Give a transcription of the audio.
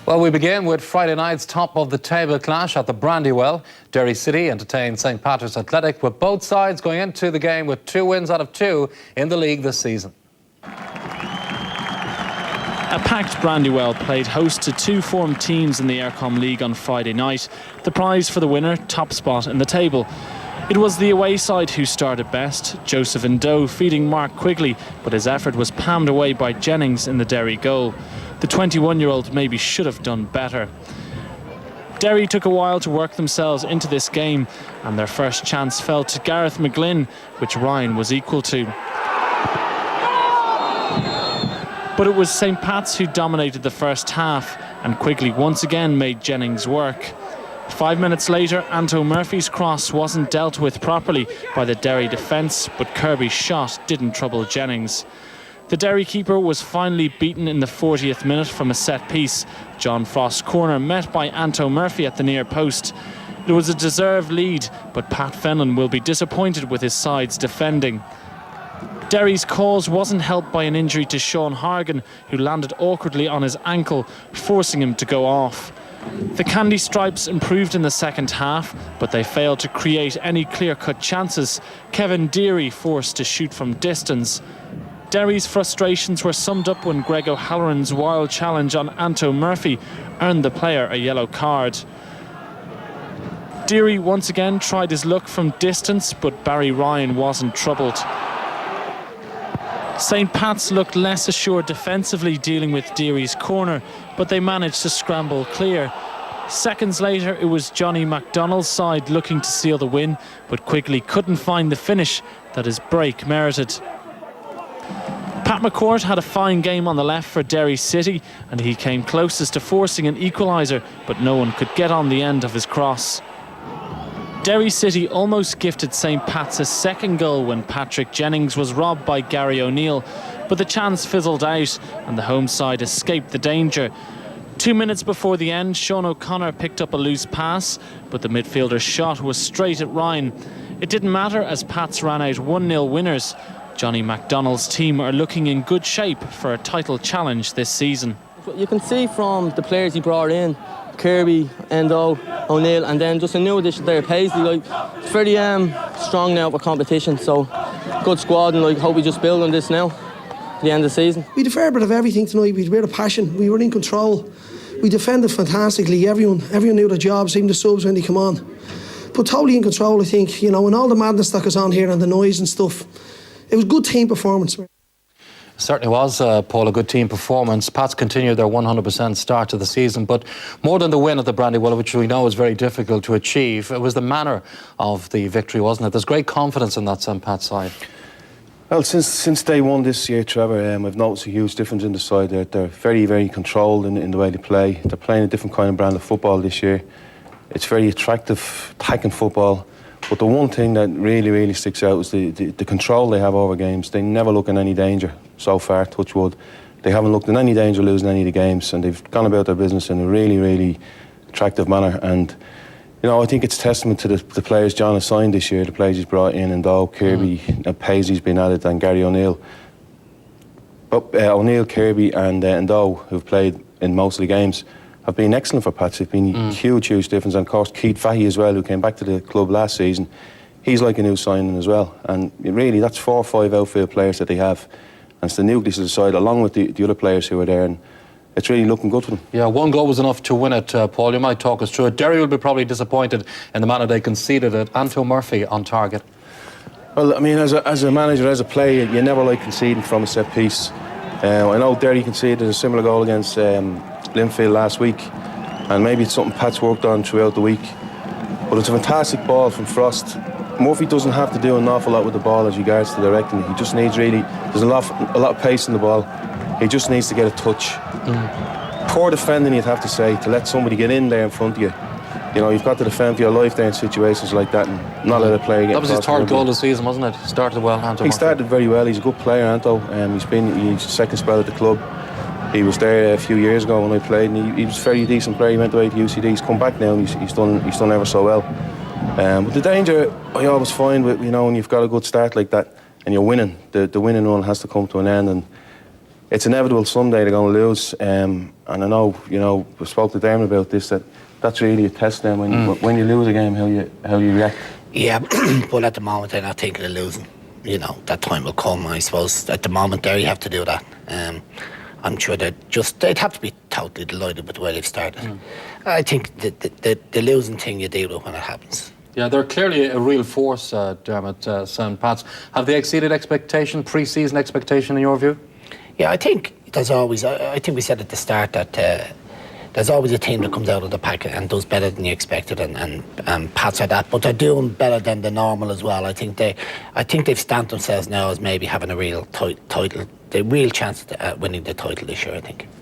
Well, we begin with Friday night's top-of-the-table clash at the Brandywell. Derry City entertained St Patrick's Athletic, with both sides going into the game with 2 wins out of 2 in the league this season. A packed Brandywell played host to 2 formed teams in the eircom League on Friday night. The prize for the winner, top spot in the table. It was the away side who started best, Joseph Indoe feeding Mark Quigley, but his effort was palmed away by Jennings in the Derry goal. The 21-year-old maybe should have done better. Derry took a while to work themselves into this game, and their first chance fell to Gareth McGlynn, which Ryan was equal to. But it was St Pat's who dominated the first half, and Quigley once again made Jennings work. 5 minutes later, Anto Murphy's cross wasn't dealt with properly by the Derry defence, but Kirby's shot didn't trouble Jennings. The Derry keeper was finally beaten in the 40th minute from a set piece. John Frost's corner met by Anto Murphy at the near post. It was a deserved lead, but Pat Fenlon will be disappointed with his side's defending. Derry's cause wasn't helped by an injury to Sean Hargan, who landed awkwardly on his ankle, forcing him to go off. The Candy Stripes improved in the second half, but they failed to create any clear-cut chances. Kevin Deary forced to shoot from distance. Derry's frustrations were summed up when Greg O'Halloran's wild challenge on Anto Murphy earned the player a yellow card. Deary once again tried his luck from distance, but Barry Ryan wasn't troubled. St Pat's looked less assured defensively dealing with Deary's corner, but they managed to scramble clear. Seconds later, it was Johnny MacDonald's side looking to seal the win, but Quigley couldn't find the finish that his break merited. Pat McCourt had a fine game on the left for Derry City, and he came closest to forcing an equaliser, but no one could get on the end of his cross. Derry City almost gifted St Pat's a second goal when Patrick Jennings was robbed by Gary O'Neill, but the chance fizzled out and the home side escaped the danger. 2 minutes before the end, Sean O'Connor picked up a loose pass, but the midfielder's shot was straight at Ryan. It didn't matter as Pats ran out 1-0 winners. Johnny MacDonald's team are looking in good shape for a title challenge this season. You can see from the players he brought in, Kirby, Endo, O'Neill, and then just a new addition there, Paisley. It's very strong now for competition, so good squad, and hope we just build on this now at the end of the season. We had a fair bit of everything tonight. We had a bit of passion. We were in control. We defended fantastically. Everyone knew their jobs, even the subs when they come on. But totally in control, I think. And all the madness that goes on here and the noise and stuff. It was a good team performance. Certainly was, Paul, a good team performance. Pats continued their 100% start to the season, but more than the win at the Brandywell, which we know is very difficult to achieve, it was the manner of the victory, wasn't it? There's great confidence in that St Pat's side. Well, since day one this year, Trevor, I've noticed a huge difference in the side. They're very, very controlled in the way they play. They're playing a different kind of brand of football this year. It's very attractive, attacking football. But the one thing that really, really sticks out is the control they have over games. They never look in any danger so far, touch wood. They haven't looked in any danger losing any of the games, and they've gone about their business in a really, really attractive manner. And, I think it's testament to the players John has signed this year, the players he's brought in, Indoe, Kirby, Paisley's been added, and Gary O'Neill. But O'Neill, Kirby and Indoe, who've played in most of the games, have been excellent for Pats. They've been huge difference. And of course, Keith Fahey as well, who came back to the club last season, he's like a new signing as well. And really, that's 4 or 5 outfield players that they have. And it's the nucleus of the side, along with the other players who are there. And it's really looking good for them. Yeah, 1 goal was enough to win it, Paul. You might talk us through it. Derry will be probably disappointed in the manner they conceded it. Anto Murphy on target. Well, I mean, as a manager, as a player, you never like conceding from a set piece. I know Derry conceded a similar goal against Linfield last week, and maybe it's something Pat's worked on throughout the week, but it's a fantastic ball from Frost. Murphy doesn't have to do an awful lot with the ball as regards to directing it. He just needs there's a lot of pace in the ball. He just needs to get a touch. Poor defending, you'd have to say, to let somebody get in there in front of you. You've got to defend for your life there in situations like that and not let a player get. That was his 3rd goal of the season, wasn't it? Started well, Anto. He started very well. He's a good player, Anto. He's second spell at the club. He was there a few years ago when I played, and he was a very decent player. He went away to UCD. He's come back now, and he's done ever so well. But the danger I always find with when you've got a good start like that and you're winning, the winning run has to come to an end. And it's inevitable someday they're going to lose. And I know, we spoke to Dermot about this, that's really a test then when you lose a game, how you react. Yeah, but at the moment they're not thinking of losing. That time will come, I suppose. At the moment there you have to do that. I'm sure they'd have to be totally delighted with the way they've started. I think the losing thing you deal with when it happens. Yeah, they're clearly a real force, Dermot, St. Pat's. Have they exceeded expectation, pre-season expectation in your view? Yeah, I think there's always, I think we said at the start that there's always a team that comes out of the pack and does better than you expected, and Pats are that, but they're doing better than the normal as well. I think they've stamped themselves now as maybe having a real title, the real chance at winning the title this year, I think.